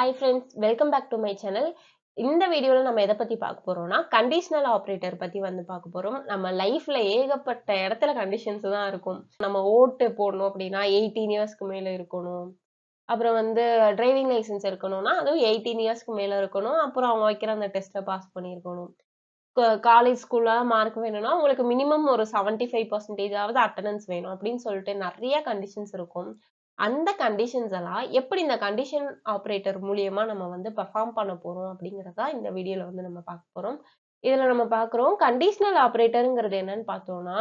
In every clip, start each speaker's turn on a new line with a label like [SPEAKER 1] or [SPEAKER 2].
[SPEAKER 1] Hi friends, welcome back to my channel. இந்த வீடியோல நம்ம எதை பத்தி பார்க்க போறோம்னா கண்டிஷனல் ஆபரேட்டர் பத்தி பார்க்க போறோம். நம்ம லைஃப்ல ஏகப்பட்ட இடத்துல கண்டிஷன்ஸ் தான் இருக்கும். நம்ம ஓட்டு போடணும் அப்படின்னா 18 இயர்ஸ்க்கு மேல இருக்கணும். அப்புறம் டிரைவிங் லைசென்ஸ் இருக்கணும்னா அதுவும் 18 இயர்ஸ்க்கு மேல இருக்கணும். அப்புறம் அவங்க வைக்கிற அந்த டெஸ்ட்டை பாஸ் பண்ணியிருக்கணும். காலேஜ் ஸ்கூல்ல மார்க் வேணும்னா உங்களுக்கு மினிமம் ஒரு 75% ஆவது அட்டெண்டன்ஸ் வேணும் அப்படின்னு சொல்லிட்டு நிறைய கண்டிஷன்ஸ் இருக்கும். அந்த கண்டிஷன்ஸ் எல்லாம் எப்படி இந்த கண்டிஷன் ஆபரேட்டர் மூலியமா நம்ம பெர்ஃபார்ம் பண்ண போறோம் அப்படிங்கறத இந்த வீடியோல நம்ம பார்க்க போறோம். இதுல நம்ம பார்க்கிறோம் கண்டிஷனல் ஆபரேட்டர்ங்கிறது என்னன்னு பார்த்தோம்னா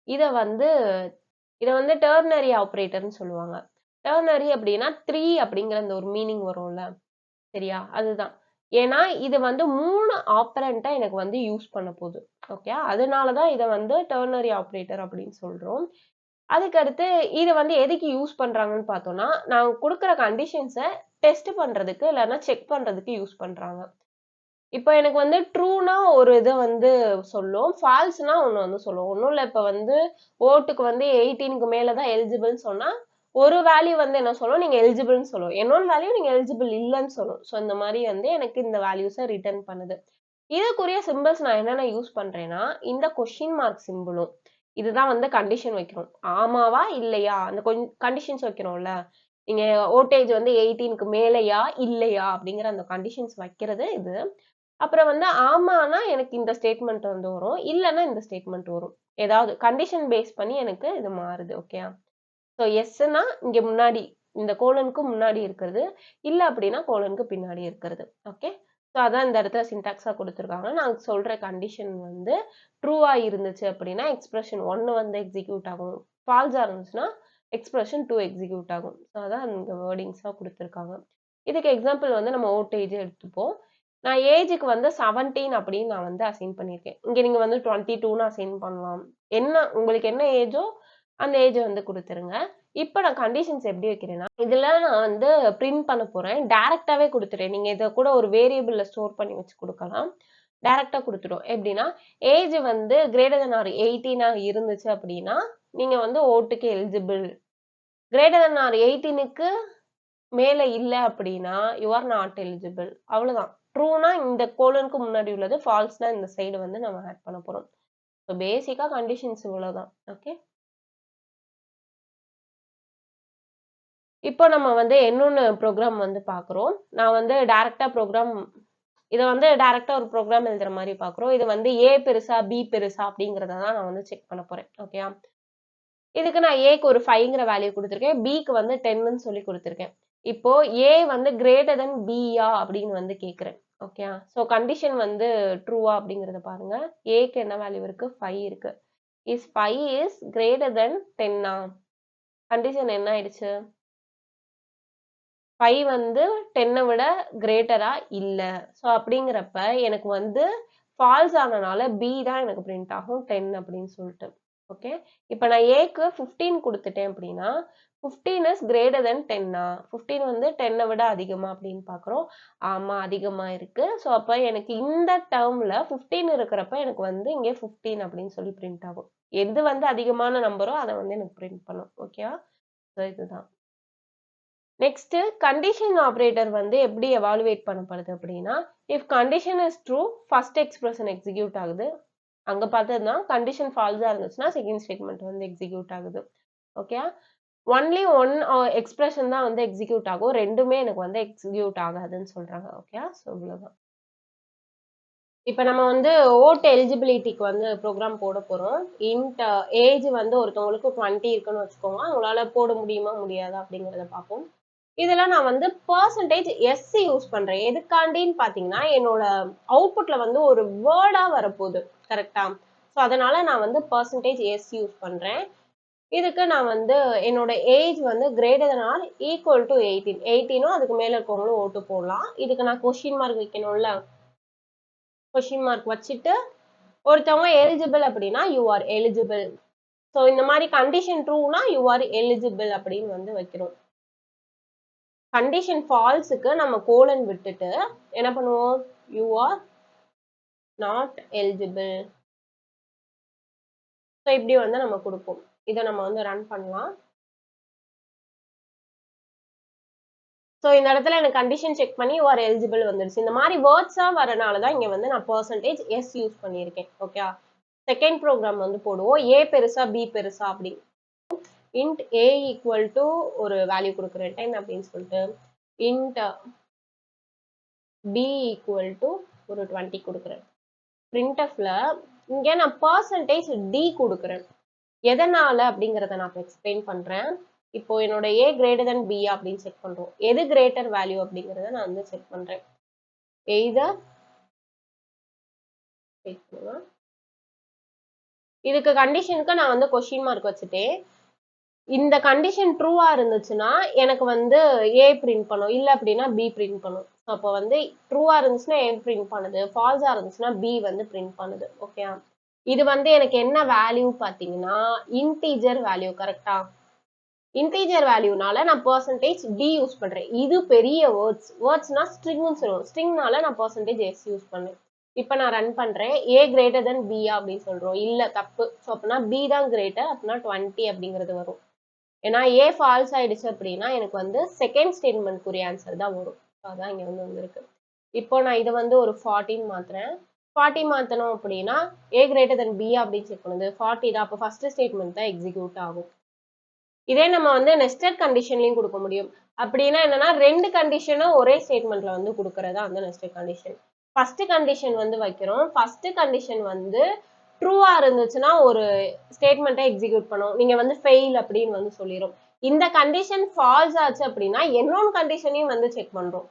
[SPEAKER 1] இத வந்து இத வந்து டெர்னரி ஆபரேட்டர்னு சொல்லுவாங்க. டெர்னரி அப்படின்னா 3 அப்படிங்கிற அந்த ஒரு மீனிங் வரும்ல. சரியா? அதுதான். ஏன்னா இது 3 ஆப்பரண்ட்டா எனக்கு யூஸ் பண்ண போகுது. ஓகே. அதனால தான் இத டெர்னரி ஆபரேட்டர் அப்படின்னு சொல்றோம். அதுக்கடுத்து இத எதுக்கு யூஸ் பண்றாங்கன்னு பார்த்தோம்னா, நான் குடுக்குற கண்டிஷன்ஸ டெஸ்ட் பண்றதுக்கு இல்லன்னா செக் பண்றதுக்கு யூஸ் பண்றாங்க. இப்ப எனக்கு ட்ரூனா ஒரு இத சொல்லும். ஃபால்ஸ்னா ஒண்ணு சொல்லும். ஒண்ணும் இல்ல இப்ப ஓட்டுக்கு 18க்கு மேல தான் எலிஜிபிள்ன்னு சொன்னா, ஒரு வேல்யூ என்ன சொல்லும்? நீங்க எலிஜிபிள்ன்னு சொல்லும். இன்னொரு வேல்யூ நீங்க எலிஜிபிள் இல்லன்னு சொல்லும். சோ இந்த மாரி எனக்கு இந்த வேல்யூஸ ரிட்டர்ன் பண்ணுது. இதுக்குரிய சிம்பல்ஸ் நான் என்னென்ன யூஸ் பண்றேன்னா, இந்த கொஸ்டின் மார்க் சிம்பலும். இதுதான் கண்டிஷன் வைக்கிறோம். ஆமாவா? இல்லையா? அந்த கண்டிஷன்ஸ் வைக்கிறோம்ல. நீங்க வோல்டேஜ் 18க்கு மேலயா? இல்லையா? அப்படிங்கிற அந்த கண்டிஷன்ஸ் வைக்கிறது இது. அப்புறம் ஆமான்னா எனக்கு இந்த ஸ்டேட்மெண்ட் வரும். இல்லன்னா இந்த ஸ்டேட்மெண்ட் வரும். ஏதாவது கண்டிஷன் பேஸ் பண்ணி எனக்கு இது மாறுது. ஓகேயா? சோ எஸ்ன்னா இங்க முன்னாடி இந்த கோலனுக்கு முன்னாடி இருக்கிறது. இல்ல அப்படின்னா கோலனுக்கு பின்னாடி இருக்கிறது. ஓகே. சோ அதான் இந்த இடத்துல சின்டாக்ஸா கொடுத்திருக்காங்க. நான் சொல்ற கண்டிஷன் ட்ரூவா இருந்துச்சு அப்படின்னா எக்ஸ்பிரஷன் 1 எக்ஸிக்யூட் ஆகும். ஃபால்ஸா இருந்துச்சுன்னா எக்ஸ்பிரஷன் 2 எக்ஸிக்யூட் ஆகும். சோ அதான் இங்க வேர்டிங்ஸா கொடுத்திருக்காங்க. இதுக்கு எக்ஸாம்பிள் நம்ம வோல்டேஜ் எடுத்துப்போம். நான் ஏஜ்க்கு 17 அப்படின்னு நான் அசைன் பண்ணியிருக்கேன். இங்க நீங்க 22ன்னு அசைன் பண்ணலாம். என்ன உங்களுக்கு என்ன ஏஜோ அந்த ஏஜ் குடுத்துருங்க. இப்ப நான் கண்டிஷன்ஸ் எப்படி வைக்கிறேன்னா, இதுல நான் பிரிண்ட் பண்ண போறேன். டைரக்டாவே குடுத்துறேன். நீங்க இத கூட ஒரு வேரியபிள்ல ஸ்டோர் பண்ணி வச்சு குடுக்கலாம். டைரக்டா குடுத்துடும். எப்படின்னா, ஏஜ் கிரேட்டர் தென் ஆர் 18 இருந்துச்சு அப்படின்னா, நீங்க ஓட்டுக்கு எலிஜிபிள். கிரேட்டர் தென் ஆர் 18க்கு மேல இல்ல அப்படின்னா, யூ ஆர் நாட் எலிஜிபிள். அவ்வளவுதான். ட்ரூனா இந்த கோலனுக்கு முன்னாடி உள்ளது, ஃபால்ஸ்னா இந்த சைடு நம்ம ஆட் பண்ண போறோம். ஸோ பேசிக்கா கண்டிஷன்ஸ் இவ்வளவுதான். ஓகே. இப்போ நம்ம இன்னொன்னு ப்ரோக்ராம் பார்க்குறோம். நான் டைரக்டா ப்ரோக்ராம் இத டைரக்டா ஒரு ப்ரோக்ராம் எழுதுற மாரி பார்க்குறோம். இது ஏ பெருசா, பி பெருசா அப்படிங்கிறத தான் நான் செக் பண்ண போறேன். ஓகேயா? இதுக்கு நான் ஏக்கு ஒரு 5ங்கிற வேல்யூ குடுத்துருக்கேன். பிக்கு 10ன்னு சொல்லி குடுத்துருக்கேன். இப்போ ஏ கிரேட்டர் தென் பியா அப்படின்னு கேட்கிறேன். ஓகேயா? சோ கண்டிஷன் ட்ரூவா அப்படிங்கிறத பாருங்க. ஏக்கு என்ன வேல்யூ இருக்கு? 5 இருக்கு. இஸ் 5 இஸ் கிரேட்டர் தென் 10ஆ? கண்டிஷன் என்ன ஆயிடுச்சு? 5 10 விட கிரேட்டரா இல்ல. சோ அப்படிங்கிறப்ப எனக்கு ஃபால்ஸ் ஆனனால பி தான் எனக்கு பிரிண்ட் ஆகும் 10 அப்படின்னு சொல்லிட்டு. ஓகே. இப்ப நான் ஏக்கு 15 கொடுத்துட்டேன் அப்படின்னா 15 இஸ் கிரேட்டர் தென் 10ஆ? 15 10 விட அதிகமா அப்படின்னு பாக்குறோம். ஆமா அதிகமா இருக்கு. சோ அப்ப எனக்கு இந்த டேர்ம்ல 15 இருக்கிறப்ப எனக்கு இங்க 15 அப்படின்னு சொல்லி பிரிண்ட் ஆகும். எது அதிகமான நம்பரோ அதை எனக்கு பிரிண்ட் பண்ணும். ஓகேவா? இதுதான். நெக்ஸ்ட் கண்டிஷன் ஆபரேட்டர் எப்படி எவாலுவேட் பண்ணப்படுது அப்படின்னா, if condition is true first expression execute ஆகுது. அங்க பார்த்ததுதான் கண்டிஷன் ஃபால்ஸா இருந்துச்சுன்னா செகண்ட் ஸ்டேட்மெண்ட் எக்ஸிக்யூட் ஆகுது. ஓகே. ஒன்லி ஒன் எக்ஸ்பிரஷன் தான் எக்ஸிக்யூட் ஆகும். ரெண்டுமே எனக்கு எக்ஸிக்யூட் ஆகாதுன்னு சொல்றாங்க. ஓகே. ஸோ இவ்வளவுதான். இப்ப நம்ம ஓட் எலிஜிபிலிட்டிக்கு ப்ரோக்ராம் போட போறோம். இன்ட் ஏஜ் ஒருத்தவங்களுக்கு 20 இருக்குன்னு வச்சுக்கோங்க. அவங்களால போட முடியுமா முடியாதா அப்படிங்கறத பார்ப்போம். இதுல நான் பெர்சன்டேஜ் எஸ் யூஸ் பண்றேன். எதுக்காண்டின்னு பாத்தீங்கன்னா என்னோட அவுட்புட்ல ஒரு வேர்டா வரப்போகுது. கரெக்டா? ஸோ அதனால நான் பெர்சன்டேஜ் எஸ் யூஸ் பண்றேன். இதுக்கு நான் என்னோட age greater than or equal to 18. 18ம் அதுக்கு மேல இருக்கவங்களும் ஓட்டு போடலாம். இதுக்கு நான் கொஸ்டின் மார்க் வைக்கணும்ல. கொஸ்டின் மார்க் வச்சுட்டு ஒருத்தவங்க எலிஜிபிள் அப்படின்னா யூ ஆர் எலிஜிபிள். ஸோ இந்த மாதிரி கண்டிஷன் ட்ரூனா யூ ஆர் எலிஜிபிள் அப்படின்னு வைக்கிறோம். கண்டிஷன் ஃபால்ஸுக்கு நம்ம கோலன் விட்டுட்டு என்ன பண்ணுவோம்? You are not eligible. So இப்படி நம்ம கொடுப்போம். இதை நம்ம ரன் பண்ணலாம். ஸோ இந்த இடத்துல எனக்கு கண்டிஷன் செக் பண்ணி யூ ஆர் எலிஜிபிள் வந்துருச்சு. இந்த மாதிரி வேர்ட்ஸா வரனால தான் இங்க வந்து நான் பெர்சன்டேஜ் எஸ் யூஸ் பண்ணியிருக்கேன். ஓகே, செகண்ட் ப்ரோக்ராம் வந்து போடுவோம். ஏ பெருசா பி பெருசா அப்படி. int a ஈக்குவல் டு ஒரு வேல்யூ கொடுக்குறேன் 10 அப்படின்னு சொல்லிட்டு, int b ஈக்குவல் டு ஒரு 20 கொடுக்குறேன். printfல இங்க நான் பெர்சன்டேஜ் d கொடுக்குறேன். எதனால அப்படிங்கறத நான் எக்ஸ்பிளைன் பண்றேன். இப்போ என்னோட a greater than b அப்படின்னு செக் பண்றோம். எது கிரேட்டர் வேல்யூ அப்படிங்கறத நான் வந்து செக் பண்றேன். எய்தர் இதுக்கு கண்டிஷனுக்கு நான் வந்து கொஸ்டின் மார்க் வச்சுட்டேன். இந்த கண்டிஷன் ட்ரூவா இருந்துச்சுன்னா எனக்கு வந்து ஏ பிரிண்ட் பண்ணும், இல்ல அப்படின்னா பி பிரிண்ட் பண்ணும். அப்போ வந்து ட்ரூவா இருந்துச்சுன்னா ஏ பிரிண்ட் பண்ணுது, ஃபால்ஸா இருந்துச்சுன்னா பி வந்து பிரிண்ட் பண்ணுது. ஓகே, இது வந்து எனக்கு என்ன வேல்யூ பாத்தீங்கன்னா இன்டீஜர் வேல்யூ. கரெக்டா, இன்டீஜர் வேல்யூனால நான் பெர்சன்டேஜ் டி யூஸ் பண்றேன். இது பெரிய வேர்ட்ஸ்னா ஸ்ட்ரிங்னு சொல்லுவோம். ஸ்ட்ரிங்னால நான் பெர்சன்டேஜ் எஸ் யூஸ் பண்ணேன். இப்ப நான் ரன் பண்றேன். ஏ கிரேட்டர் தென் பி அப்படின்னு சொல்றோம். இல்ல, தப்பு. ஸோ அப்படின்னா பி தான் கிரேட்டர், அப்படின்னா 20 அப்படிங்கிறது வரும். ஏன்னா ஏ ஃபால்ஸ் ஆயிடுச்சு அப்படின்னா எனக்கு வந்து செகண்ட் ஸ்டேட்மெண்ட்க்குரிய ஆன்சர் தான் வரும். அதான் இங்க வந்து வந்திருக்கு. இப்போ நான் இதை வந்து ஒரு 14 மாத்துறேன். 40 மாத்தணும் அப்படின்னா ஏ கிரேட்டர் தென் பி அப்படின்னு செக் பண்ணுது. 40 தான். அப்போ ஃபர்ஸ்ட் ஸ்டேட்மெண்ட் தான் எக்ஸிக்யூட் ஆகும். இதே நம்ம வந்து நெஸ்டட் கண்டிஷன்லயும் கொடுக்க முடியும். அப்படின்னா என்னன்னா ரெண்டு கண்டிஷனும் ஒரே ஸ்டேட்மெண்ட்ல வந்து கொடுக்கறதா வந்து நெஸ்டட் கண்டிஷன். ஃபர்ஸ்ட் கண்டிஷன் வந்து வைக்கிறோம். ஃபர்ஸ்ட் கண்டிஷன் வந்து ட்ரூவா இருந்துச்சுன்னா ஒரு ஸ்டேட்மெண்ட்டை எக்ஸிக்யூட் பண்ணும். நீங்க வந்து ஃபெயில் அப்படின்னு வந்து சொல்லிடும். இந்த கண்டிஷன் ஃபால்ஸ் ஆச்சு அப்படின்னா இன்னொரு கண்டிஷனையும் வந்து செக் பண்றோம்.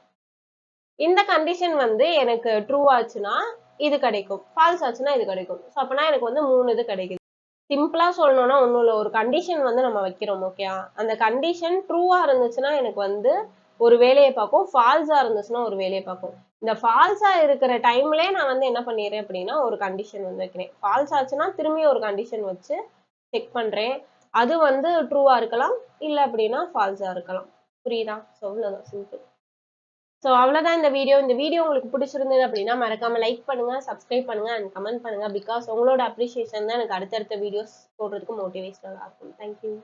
[SPEAKER 1] இந்த கண்டிஷன் வந்து எனக்கு ட்ரூ ஆச்சுன்னா இது கிடைக்கும், ஃபால்ஸ் ஆச்சுன்னா இது கிடைக்கும். ஸோ அப்பனா எனக்கு வந்து 3 இது கிடைக்குது. சிம்பிளா சொல்லணும்னா ஒன்றும் இல்லை, ஒரு கண்டிஷன் வந்து நம்ம வைக்கிறோம். ஓகே, அந்த கண்டிஷன் ட்ரூவா இருந்துச்சுன்னா எனக்கு வந்து ஒரு வேலையை பார்க்கும், ஃபால்ஸா இருந்துச்சுன்னா ஒரு வேலையை பார்க்கும். இந்த ஃபால்ஸா இருக்கிற டைம்லயே நான் வந்து என்ன பண்ணிடுறேன் அப்படின்னா ஒரு கண்டிஷன் வந்து வைக்கிறேன். ஃபால்ஸ் ஆச்சுன்னா திரும்பி ஒரு கண்டிஷன் வச்சு செக் பண்றேன். அது வந்து ட்ரூவா இருக்கலாம், இல்லை அப்படின்னா ஃபால்ஸா இருக்கலாம். புரியுதா? ஸோ அவ்வளோதான், சிம்பிள். ஸோ அவ்வளோதான் இந்த வீடியோ. இந்த வீடியோ உங்களுக்கு பிடிச்சிருந்தது அப்படின்னா மறக்காம லைக் பண்ணுங்க, சப்ஸ்கிரைப் பண்ணுங்க அண்ட் கமெண்ட் பண்ணுங்க. பிகாஸ் உங்களோட அப்ரிசியேஷன் தான் எனக்கு அடுத்தடுத்த வீடியோஸ் போடுறதுக்கு மோட்டிவேஷனலாக இருக்கும். தேங்க்யூ.